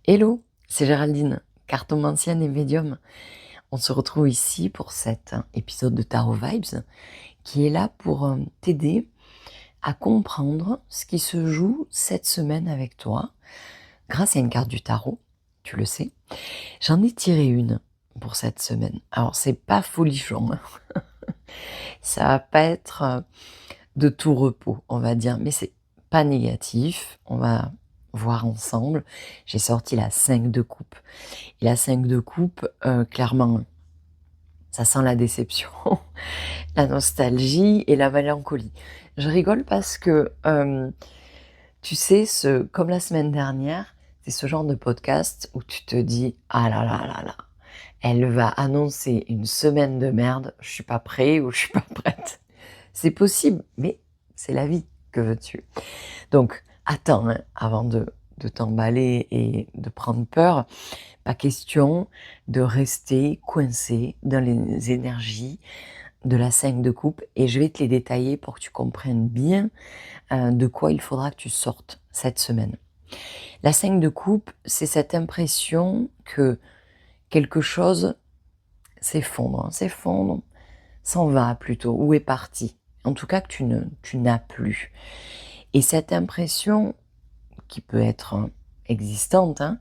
Hello, c'est Géraldine, cartomancienne et médium. On se retrouve ici pour cet épisode de Tarot Vibes qui est là pour t'aider à comprendre ce qui se joue cette semaine avec toi grâce à une carte du tarot, tu le sais. J'en ai tiré une pour cette semaine. Alors c'est pas folichon, hein. Ça va pas être de tout repos, on va dire, mais c'est pas négatif. On va voir ensemble. J'ai sorti la 5 de coupe. Et la 5 de coupe, clairement, ça sent la déception, la nostalgie et la mélancolie. Je rigole parce que, tu sais, comme la semaine dernière, c'est ce genre de podcast où tu te dis: «Ah là là là là, elle va annoncer une semaine de merde, je suis pas prêt ou je suis pas prête». C'est possible, mais c'est la vie, que veux-tu? Donc attends, hein, avant de t'emballer et de prendre peur. Pas question de rester coincé dans les énergies de la 5 de coupe et je vais te les détailler pour que tu comprennes bien, de quoi il faudra que tu sortes cette semaine. La 5 de coupe, c'est cette impression que quelque chose s'effondre, s'en va plutôt ou est parti. En tout cas que tu n'as plus et cette impression qui peut être, existante, hein,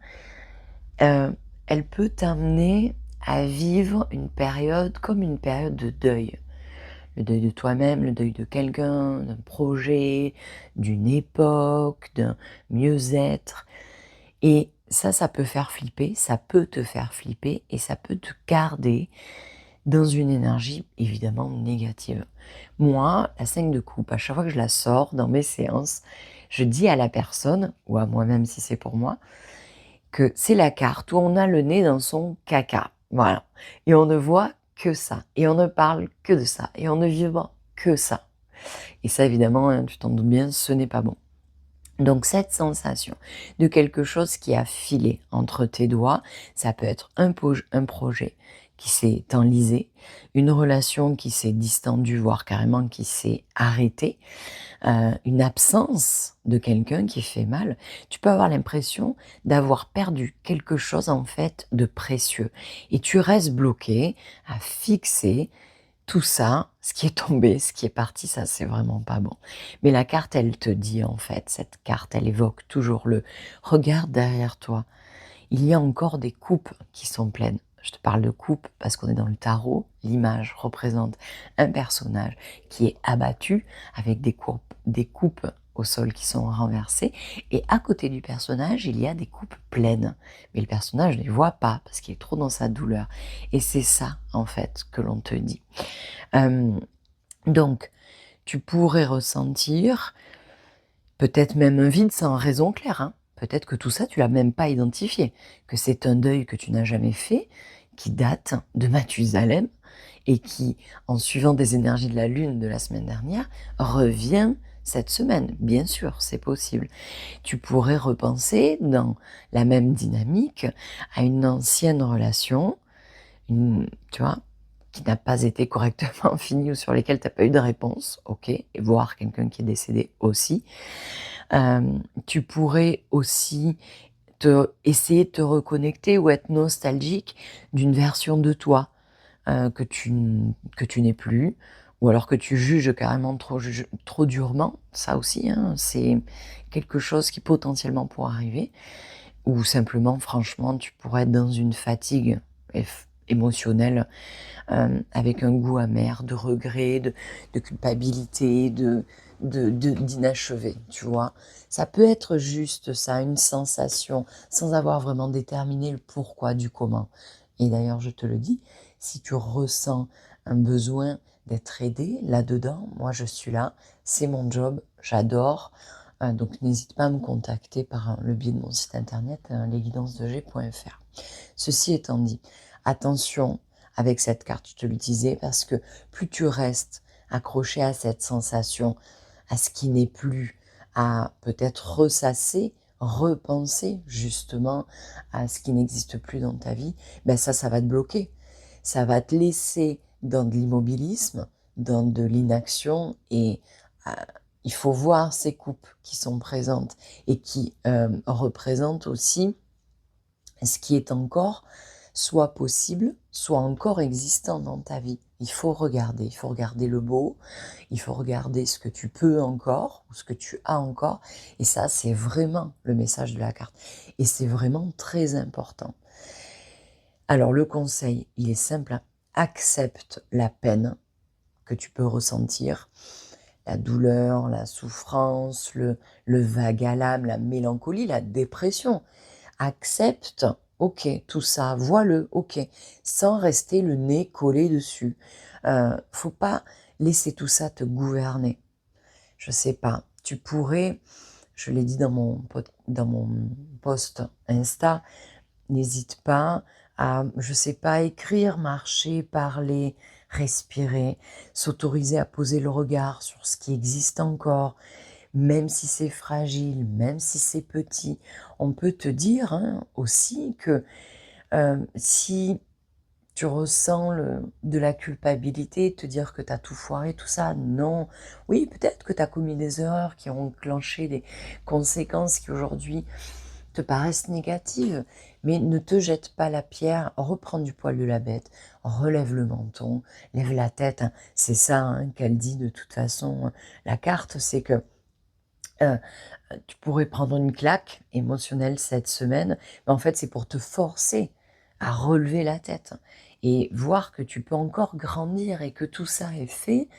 Heu, elle peut t'amener à vivre une période comme une période de deuil. Le deuil de toi-même, le deuil de quelqu'un, d'un projet, d'une époque, d'un mieux-être et ça peut faire flipper, ça peut te faire flipper et ça peut te garder dans une énergie évidemment négative. Moi, la 5 de coupe, à chaque fois que je la sors dans mes séances, je dis à la personne ou à moi-même si c'est pour moi, que c'est la carte où on a le nez dans son caca, voilà et on ne voit que ça et on ne parle que de ça et on ne vibre que ça et ça évidemment, hein, tu t'en doutes bien, ce n'est pas bon. Donc cette sensation de quelque chose qui a filé entre tes doigts, ça peut être un projet qui s'est enlisé, une relation qui s'est distendue, voire carrément qui s'est arrêtée, une absence de quelqu'un qui fait mal, tu peux avoir l'impression d'avoir perdu quelque chose en fait de précieux et tu restes bloqué à fixer tout ça, ce qui est tombé, ce qui est parti, ça c'est vraiment pas bon. Mais la carte, elle te dit en fait, cette carte, elle évoque toujours le regarde derrière toi. Il y a encore des coupes qui sont pleines. Je te parle de coupe parce qu'on est dans le tarot. L'image représente un personnage qui est abattu avec des coupes au sol qui sont renversées. Et à côté du personnage, il y a des coupes pleines. Mais le personnage ne les voit pas parce qu'il est trop dans sa douleur. Et c'est ça, en fait, que l'on te dit. Euh, donc, tu pourrais ressentir peut-être même un vide sans raison claire, hein. Peut-être que tout ça, tu l'as même pas identifié, que c'est un deuil que tu n'as jamais fait, qui date de Mathusalem et qui, en suivant des énergies de la lune de la semaine dernière, revient cette semaine. Bien sûr, c'est possible. Tu pourrais repenser dans la même dynamique à une ancienne relation, tu vois, qui n'a pas été correctement finie ou sur lesquelles tu as pas eu de réponse, ok, et voire quelqu'un qui est décédé aussi. Tu pourrais aussi essayer de te reconnecter ou être nostalgique d'une version de toi, que tu n'es plus ou alors que tu juges carrément trop durement. Ça aussi, hein, c'est quelque chose qui potentiellement pourrait arriver ou simplement franchement, tu pourrais être dans une fatigue émotionnelle, avec un goût amer, de regret, de culpabilité, d'inachevé, tu vois? Ça peut être juste ça, une sensation, sans avoir vraiment déterminé le pourquoi du comment. Et d'ailleurs, je te le dis, si tu ressens un besoin d'être aidé là-dedans, moi je suis là, c'est mon job, j'adore. Donc n'hésite pas à me contacter par le biais de mon site internet, lesguidancesdeg.fr. Ceci étant dit, attention avec cette carte, je te le disais, parce que plus tu restes accroché à cette sensation, à ce qui n'est plus, à peut-être ressasser, repenser justement à ce qui n'existe plus dans ta vie, ben ça va te bloquer. Ça va te laisser dans de l'immobilisme, dans de l'inaction et euh, il faut voir ces coupes qui sont présentes et qui représentent aussi ce qui est encore soit possible, soit encore existant dans ta vie. Il faut regarder le beau, il faut regarder ce que tu peux encore, ou ce que tu as encore, et ça, c'est vraiment le message de la carte. Et c'est vraiment très important. Alors, le conseil, il est simple, hein. Accepte la peine que tu peux ressentir, la douleur, la souffrance, le vague à l'âme, la mélancolie, la dépression. Accepte, ok, tout ça, vois-le, ok, sans rester le nez collé dessus. Faut pas laisser tout ça te gouverner. Je sais pas, tu pourrais, je l'ai dit dans mon post Insta, n'hésite pas à, je sais pas, écrire, marcher, parler, respirer, s'autoriser à poser le regard sur ce qui existe encore, même si c'est fragile, même si c'est petit. On peut te dire hein, aussi que si tu ressens de la culpabilité, te dire que tu as tout foiré, tout ça, non. Oui, peut-être que tu as commis des erreurs qui ont enclenché des conséquences qui aujourd'hui te paraissent négatives, mais ne te jette pas la pierre, reprends du poil de la bête, relève le menton, lève la tête, hein. C'est ça hein, qu'elle dit de toute façon, la carte, c'est que euh, tu pourrais prendre une claque émotionnelle cette semaine, mais en fait c'est pour te forcer à relever la tête et voir que tu peux encore grandir et que tout ça est fait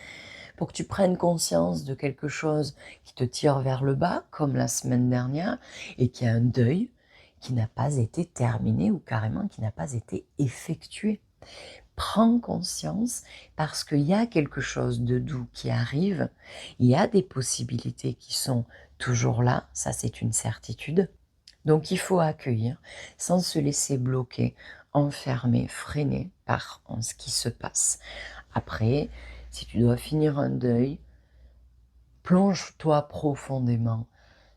pour que tu prennes conscience de quelque chose qui te tire vers le bas, comme la semaine dernière, et qui a un deuil qui n'a pas été terminé ou carrément qui n'a pas été effectué. Prends conscience parce qu'il y a quelque chose de doux qui arrive, il y a des possibilités qui sont toujours là, ça c'est une certitude. Donc il faut accueillir sans se laisser bloquer, enfermer, freiner par ce qui se passe. Après, si tu dois finir un deuil, plonge-toi profondément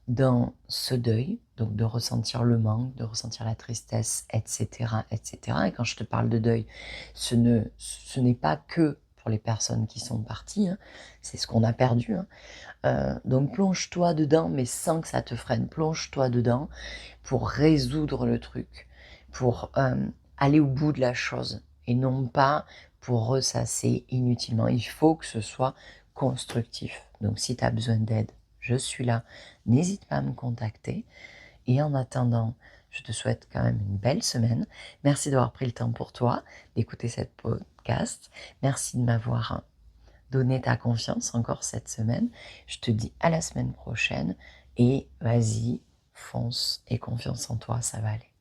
dans ce deuil, donc de ressentir le manque, de ressentir la tristesse, etc., etc. Et quand je te parle de deuil, ce n'est pas que pour les personnes qui sont parties, hein, c'est ce qu'on a perdu. Hein. Donc plonge-toi dedans, mais sans que ça te freine. Plonge-toi dedans pour résoudre le truc, pour aller au bout de la chose, et non pas pour ressasser inutilement. Il faut que ce soit constructif. Donc si tu as besoin d'aide, je suis là. N'hésite pas à me contacter. Et en attendant, je te souhaite quand même une belle semaine. Merci d'avoir pris le temps pour toi d'écouter cette podcast. Merci de m'avoir donné ta confiance encore cette semaine. Je te dis à la semaine prochaine et vas-y, fonce et confiance en toi, ça va aller.